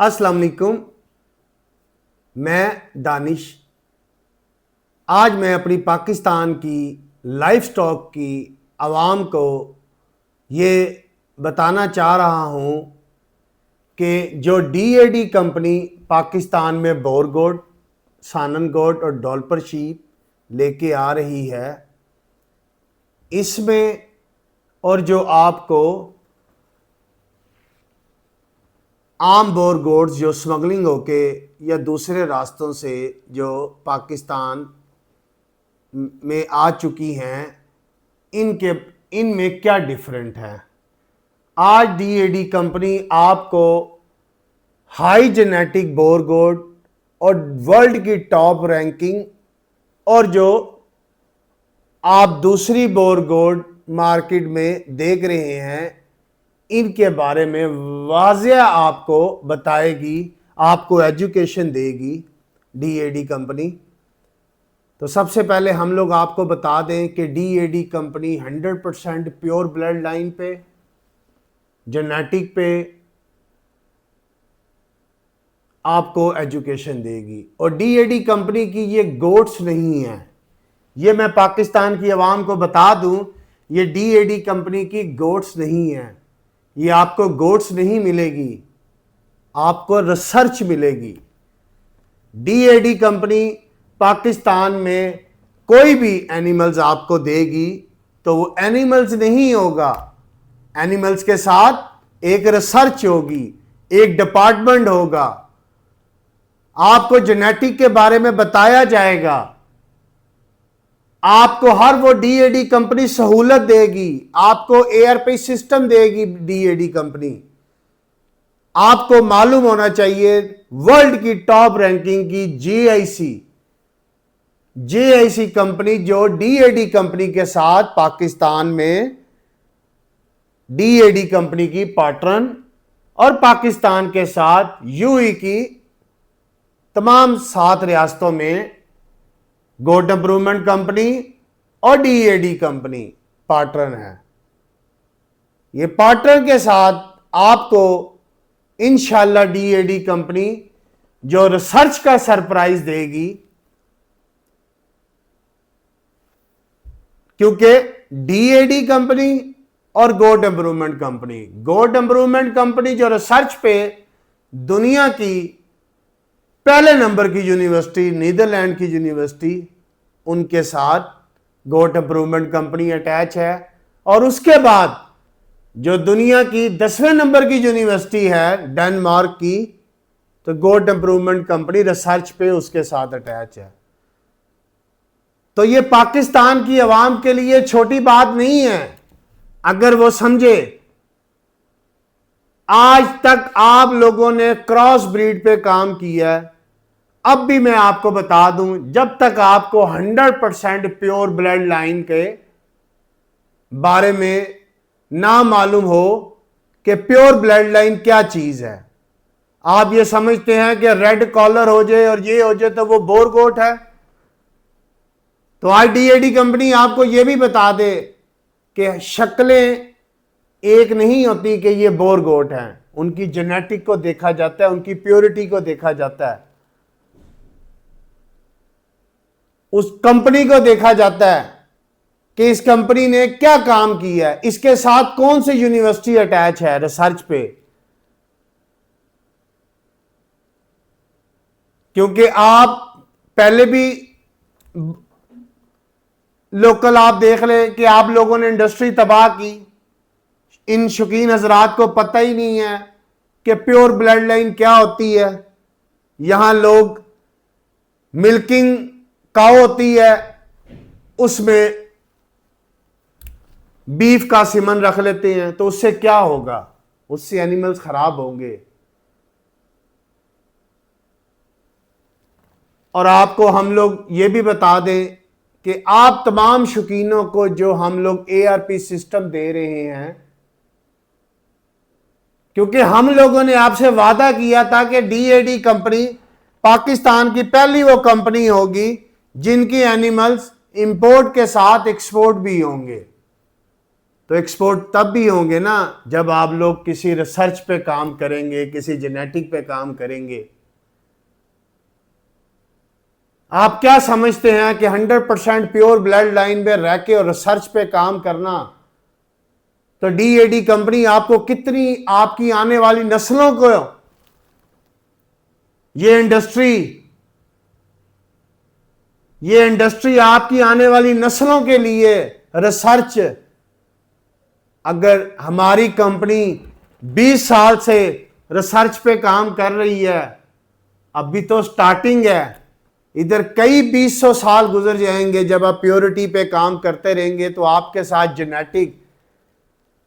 अस्सलाम वालेकुम। मैं दानिश। आज मैं अपनी पाकिस्तान की लाइफ स्टॉक की आवाम को ये बताना चाह रहा हूँ कि जो डीएडी कंपनी पाकिस्तान में बोर गोट, सानन गोट और डॉल्पर शीप लेके आ रही है, इसमें और जो आपको आम बोर गोट्स जो स्मगलिंग होके या दूसरे रास्तों से जो पाकिस्तान में आ चुकी हैं, इनमें क्या डिफरेंट है। आज डीएडी कंपनी आपको हाई जेनेटिक बोर गोट और वर्ल्ड की टॉप रैंकिंग और जो आप दूसरी बोर गोट मार्केट में देख रहे हैं, इनके बारे में वाज़ेह आपको बताएगी, आपको एजुकेशन देगी डीएडी कंपनी। तो सबसे पहले हम लोग आपको बता दें कि DAD company 100% pure blood line पे, जेनेटिक पे आपको एजुकेशन देगी। और डीएडी कंपनी की ये गोट्स नहीं है, ये मैं पाकिस्तान की आवाम को बता दूं, ये डीएडी कंपनी की गोट्स नहीं है। ये आपको गोट्स नहीं मिलेगी, आपको रिसर्च मिलेगी। डीएडी कंपनी पाकिस्तान में कोई भी एनिमल्स आपको देगी तो वो एनिमल्स नहीं होगा, एनिमल्स के साथ एक रिसर्च होगी, एक डिपार्टमेंट होगा, आपको जेनेटिक के बारे में बताया जाएगा, आपको हर वो डीएडी कंपनी सहूलत देगी, आपको एआरपी सिस्टम देगी डीएडी कंपनी। आपको मालूम होना चाहिए वर्ल्ड की टॉप रैंकिंग की जेआईसी कंपनी जो डीएडी कंपनी के साथ पाकिस्तान में डीएडी कंपनी की पार्टनर और पाकिस्तान के साथ यूई की तमाम 7 रियासतों में गोट इंप्रूवमेंट कंपनी और डीएडी कंपनी पार्टनर है। ये पार्टनर के साथ आपको इंशाल्लाह डीएडी कंपनी जो रिसर्च का सरप्राइज देगी, क्योंकि डीएडी कंपनी और गोट इंप्रूवमेंट कंपनी जो रिसर्च पे दुनिया की पहले नंबर की यूनिवर्सिटी, नीदरलैंड की यूनिवर्सिटी, उनके साथ गोट इंप्रूवमेंट कंपनी अटैच है। और उसके बाद जो दुनिया की 10वें नंबर की यूनिवर्सिटी है डेनमार्क की, तो गोट इंप्रूवमेंट कंपनी रिसर्च पे उसके साथ अटैच है। तो ये पाकिस्तान की आवाम के लिए छोटी बात नहीं है अगर वो समझे। आज तक आप लोगों ने क्रॉस ब्रीड पे काम किया है, अब भी मैं आपको बता दूं, जब तक आपको 100% प्योर ब्लड लाइन के बारे में ना मालूम हो कि प्योर ब्लड लाइन क्या चीज है। आप ये समझते हैं कि रेड कॉलर हो जाए और ये हो जाए तो वो बोर गोट है। तो आज डीएडी कंपनी आपको ये भी बता दे कि शक्लें एक नहीं होती कि ये बोर गोट हैं, उनकी जेनेटिक को देखा जाता है, उनकी प्योरिटी को देखा जाता है, उस कंपनी को देखा जाता है कि इस कंपनी ने क्या काम किया है, इसके साथ कौन सी यूनिवर्सिटी अटैच है रिसर्च पे। क्योंकि आप पहले भी लोकल आप देख ले कि आप लोगों ने इंडस्ट्री तबाह की, इन शौकीन हजरात को पता ही नहीं है कि प्योर ब्लड लाइन क्या होती है। यहां लोग मिल्किंग काउ होती है, उसमें बीफ का सीमन रख लेते हैं, तो उससे क्या होगा, उससे एनिमल्स खराब होंगे। और आपको हम लोग ये भी बता दें कि आप तमाम शौकीनों को जो हम लोग एआरपी सिस्टम दे रहे हैं, क्योंकि हम लोगों ने आपसे वादा किया था कि डीएडी कंपनी पाकिस्तान की पहली वो कंपनी होगी जिनकी एनिमल्स इंपोर्ट के साथ एक्सपोर्ट भी होंगे। तो एक्सपोर्ट तब भी होंगे ना जब आप लोग किसी रिसर्च पे काम करेंगे, किसी जेनेटिक पे काम करेंगे। आप क्या समझते हैं कि 100% प्योर ब्लड लाइन में रह के और रिसर्च पे काम करना, तो डीएडी कंपनी आपको कितनी, आपकी आने वाली नस्लों को ये इंडस्ट्री आपकी आने वाली नस्लों के लिए रिसर्च, अगर हमारी कंपनी 20 साल से रिसर्च पे काम कर रही है, अभी तो स्टार्टिंग है, इधर कई 200 साल गुजर जाएंगे जब आप प्योरिटी पे काम करते रहेंगे। तो आपके साथ जेनेटिक,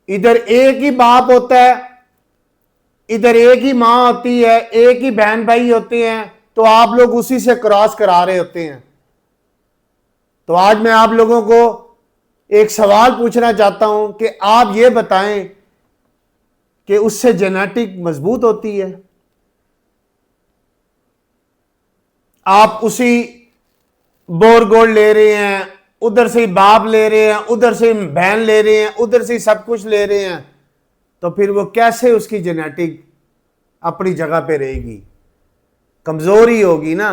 इधर एक ही बाप होता है, इधर एक ही मां होती है, एक ही बहन भाई होते हैं, तो आप लोग उसी से क्रॉस करा रहे होते हैं। तो आज मैं आप लोगों को एक सवाल पूछना चाहता हूं कि आप ये बताएं कि उससे जेनेटिक मजबूत होती है। आप उसी बोर गोल्ड ले रहे हैं, उधर से बाप ले रहे हैं, उधर से बहन ले रहे हैं, उधर से सब कुछ ले रहे हैं, तो फिर वो कैसे उसकी जेनेटिक अपनी जगह पे रहेगी? कमजोर ही होगी ना,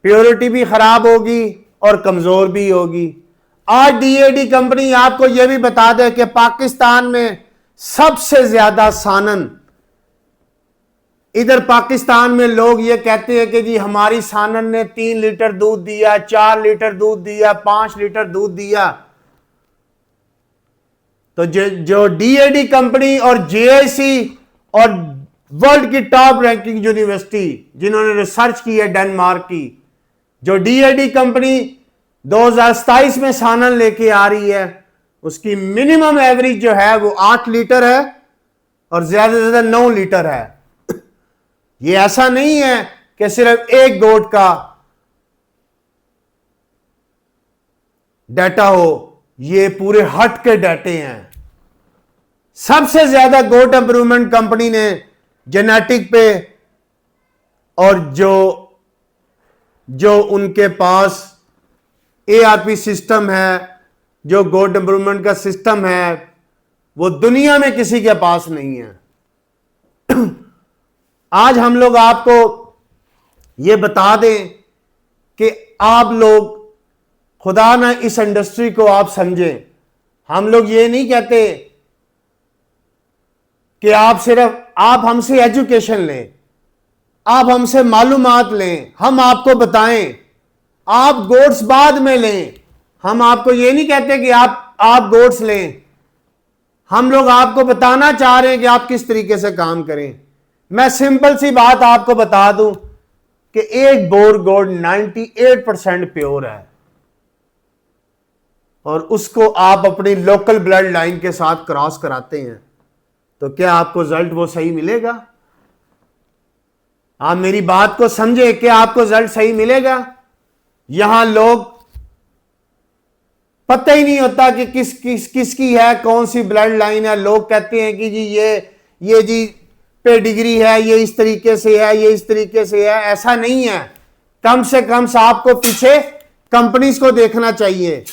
प्योरिटी भी खराब होगी और कमजोर भी होगी। आज डीएडी कंपनी आपको यह भी बता दे कि पाकिस्तान में सबसे ज्यादा सानन, इधर पाकिस्तान में लोग ये कहते हैं कि जी हमारी सानन ने 3 लीटर दूध दिया, 4 लीटर दूध दिया, 5 लीटर दूध दिया। तो जो डीएडी कंपनी और जेआईसी और वर्ल्ड की टॉप रैंकिंग यूनिवर्सिटी जिन्होंने रिसर्च की है डेनमार्क की, जो डीएडी कंपनी 2027 में सानन लेके आ रही है, उसकी मिनिमम एवरेज जो है वो 8 लीटर है और ज्यादा से ज्यादा 9 लीटर है। ये ऐसा नहीं है कि सिर्फ एक गोट का डाटा हो, ये पूरे हट के डाटे हैं। सबसे ज्यादा गोट इंप्रूवमेंट कंपनी ने जेनेटिक पे और जो उनके पास एआरपी सिस्टम है, जो गोट इंप्रूवमेंट का सिस्टम है, वो दुनिया में किसी के पास नहीं है। आज हम लोग आपको ये बता दें कि आप लोग खुदा ना इस इंडस्ट्री को आप समझें। हम लोग ये नहीं कहते कि आप हमसे एजुकेशन लें, आप हमसे मालूमात लें, हम आपको बताएं, आप गोट्स बाद में लें। हम आपको ये नहीं कहते कि आप गोट्स लें, हम लोग आपको बताना चाह रहे हैं कि आप किस तरीके से काम करें। मैं सिंपल सी बात आपको बता दूं कि एक बोर गोट 98% प्योर है और उसको आप अपनी लोकल ब्लड लाइन के साथ क्रॉस कराते हैं, तो क्या आपको रिजल्ट वो सही मिलेगा? आप मेरी बात को समझे कि आपको रिजल्ट सही मिलेगा? यहां लोग पता ही नहीं होता कि किसकी है, कौन सी ब्लड लाइन है। लोग कहते हैं कि जी ये जी पेडिग्री है, ये इस तरीके से है, ये इस तरीके से है। ऐसा नहीं है। कम से कम आपको पीछे कंपनीज को देखना चाहिए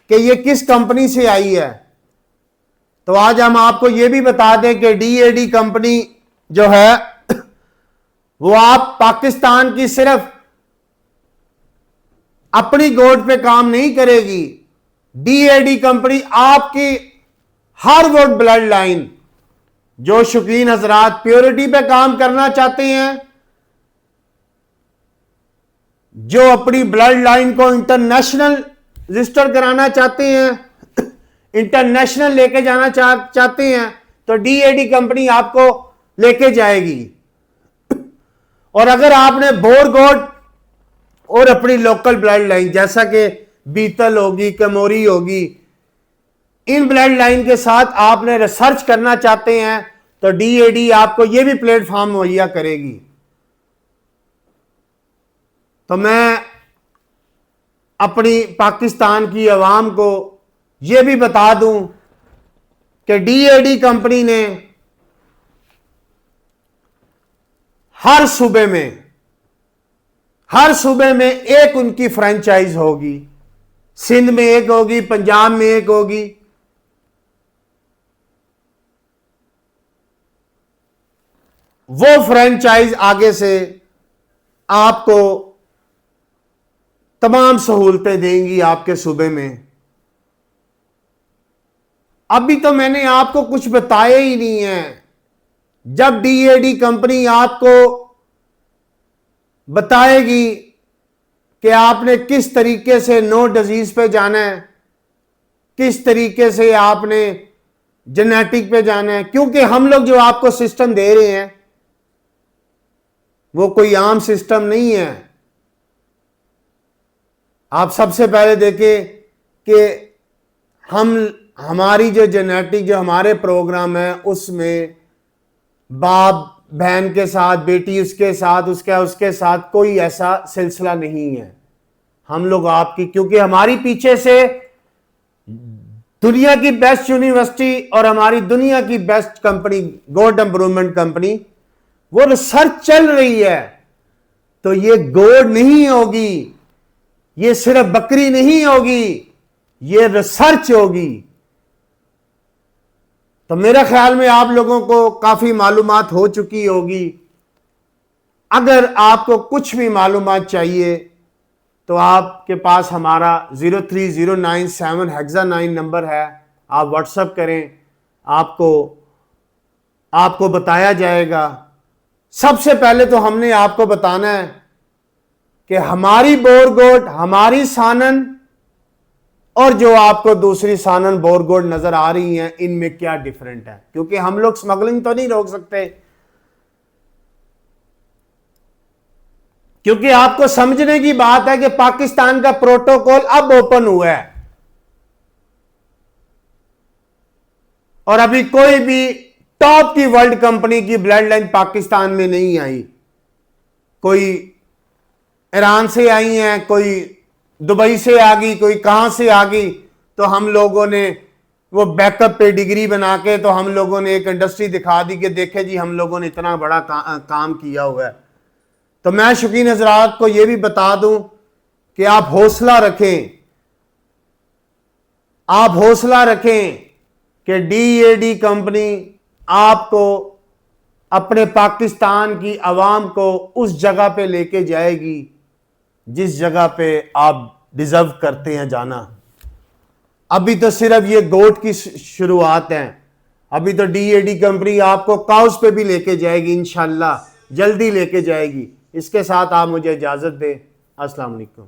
कि ये किस कंपनी से आई है। तो आज हम आपको ये भी बता दें कि डीएडी कंपनी जो है वो आप पाकिस्तान की सिर्फ अपनी गोट पे काम नहीं करेगी। डीएडी कंपनी आपकी हर वो ब्लड लाइन, जो शौकीन हजरात प्योरिटी पे काम करना चाहते हैं, जो अपनी ब्लड लाइन को इंटरनेशनल रजिस्टर कराना चाहते हैं, इंटरनेशनल लेके जाना चाहते हैं, तो डीएडी कंपनी आपको लेके जाएगी। और अगर आपने बोर गोट और अपनी लोकल ब्लड लाइन जैसा कि बीतल होगी, कमोरी होगी, इन ब्लड लाइन के साथ आपने रिसर्च करना चाहते हैं, तो डीएडी आपको यह भी प्लेटफॉर्म मुहैया करेगी। तो मैं अपनी पाकिस्तान की आवाम को यह भी बता दूं कि डीएडी कंपनी ने हर सूबे में एक उनकी फ्रेंचाइज होगी। सिंध में एक होगी, पंजाब में एक होगी, वो फ्रेंचाइज आगे से आपको तमाम सहूलतें देंगी आपके सूबे में। अभी तो मैंने आपको कुछ बताया ही नहीं है। जब डीएडी कंपनी आपको बताएगी कि आपने किस तरीके से नो डिजीज पे जाना है, किस तरीके से आपने जेनेटिक पे जाना है, क्योंकि हम लोग जो आपको सिस्टम दे रहे हैं वो कोई आम सिस्टम नहीं है। आप सबसे पहले देखें कि हमारी जो जेनेटिक जो हमारे प्रोग्राम है उसमें बाप बहन के साथ, बेटी उसके साथ, उसके साथ कोई ऐसा सिलसिला नहीं है। हम लोग आपकी, क्योंकि हमारी पीछे से दुनिया की बेस्ट यूनिवर्सिटी और हमारी दुनिया की बेस्ट कंपनी गोड इंप्रूवमेंट कंपनी, वो रिसर्च चल रही है। तो ये गोड नहीं होगी, ये सिर्फ बकरी नहीं होगी, ये रिसर्च होगी। तो मेरे ख्याल में आप लोगों को काफी मालूमात हो चुकी होगी। अगर आपको कुछ भी मालूमात चाहिए तो आपके पास हमारा 03097 हेक्सा 9 नंबर है, आप व्हाट्सएप करें, आपको बताया जाएगा। सबसे पहले तो हमने आपको बताना है कि हमारी बोरगोड, हमारी सानन और जो आपको दूसरी सानन बोरगोड नजर आ रही हैं, इनमें क्या डिफरेंट है, क्योंकि हम लोग स्मगलिंग तो नहीं रोक सकते। क्योंकि आपको समझने की बात है कि पाकिस्तान का प्रोटोकॉल अब ओपन हुआ है और अभी कोई भी टॉप की वर्ल्ड कंपनी की ब्लड लाइन पाकिस्तान में नहीं आई। कोई ईरान से आई हैं, कोई दुबई से आ गई, कोई कहां से आ गई। तो हम लोगों ने वो बैकअप पे डिग्री बना के तो हम लोगों ने एक इंडस्ट्री दिखा दी कि देखे जी हम लोगों ने इतना बड़ा काम किया हुआ है। तो मैं शौकीन हजरात को यह भी बता दूं कि आप हौसला रखें, आप हौसला रखें कि डीएडी कंपनी आपको, अपने पाकिस्तान की आवाम को उस जगह पे लेके जाएगी जिस जगह पे आप डिजर्व करते हैं जाना। अभी तो सिर्फ ये गोट की शुरुआत है, अभी तो डीएडी कंपनी आपको काउस पे भी लेके जाएगी, इंशाल्लाह जल्दी लेके जाएगी। इसके साथ आप मुझे इजाजत दें। अस्सलाम वालेकुम।